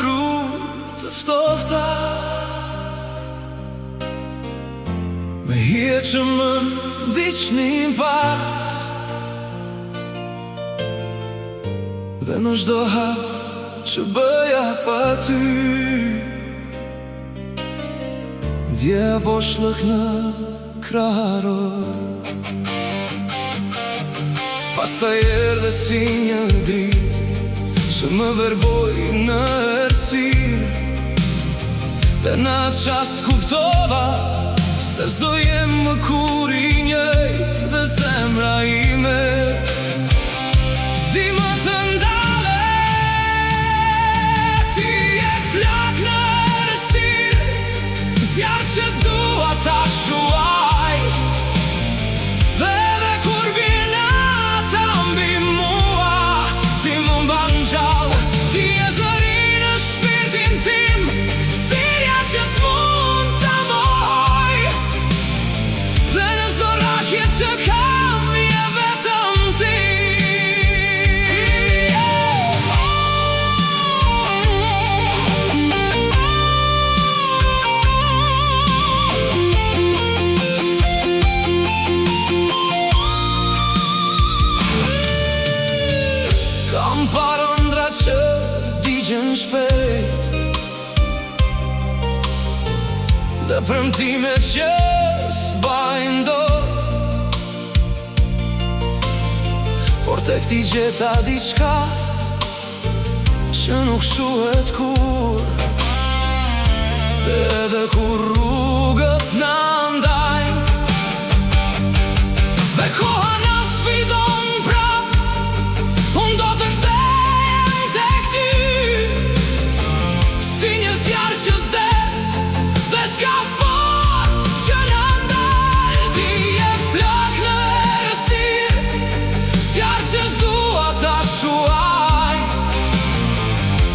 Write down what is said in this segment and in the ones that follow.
rrugë të ftohta, me hije që më ndiqnin pas, dhe në çdo hap që bëja pa ty, ndjeja boshllëk në krahëror. Pastaj erdhe si një dritë që më verboi në errësirë, dhe në atë çast kuptova se s'do jem më kur i njëjtë, dhe zemra ime s'di më të ndalet. Ti je flak në errësirë, zjarr që s'dua ta shuaj, dhe edhe kur bie nata mbi mua, ti më mban gjallë. Ti je zëri në shpirtin tim, thirrja që s'mund ta moj, dhe në çdo rrahje që kam je vetëm ti. Kam parë ëndra që digjen shpejt, dhe premtime që s'bajnë dot, por tek ti gjeta diçka që nuk shuhet kur, dhe edhe kur rrugët na ndajnë, dhe koha na sfidon prap, unë do të kthehem tek ty, si një zjarr që s'des dhe s'ka fat që na ndal. Ti je flak në errësirë, zjarr që s'dua ta shuaj,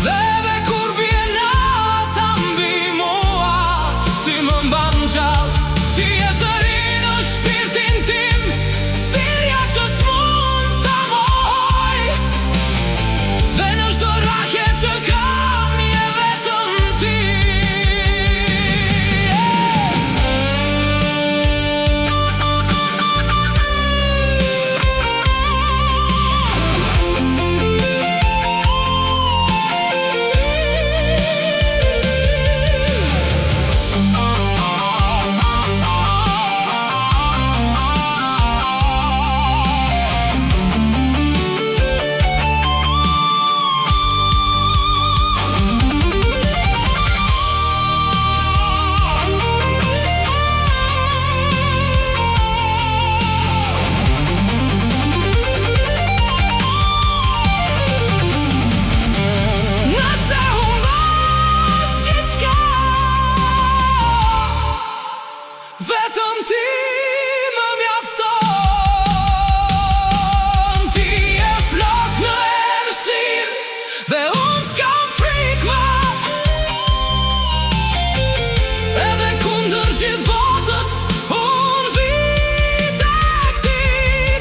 dhe edhe kur bie nata mbi mua, ti më mban gjallë. Ti je zëri në shpirtin tim, thirrja që s'mund ta moj, dhe në çdo rrahje që kam je vetëm ti. Nëse humbas gjithçka, vetëm ti më mjafton. Ti je flak në errësirë, dhe unë s'kam frikë më, edhe kundër gjithë botës unë vi tek ti.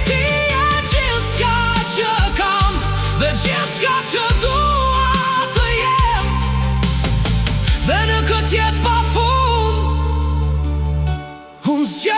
Ti je gjithçka që kam, dhe gjithçka që dua të jem, dhe në këtë jetë pafund unë zgjedh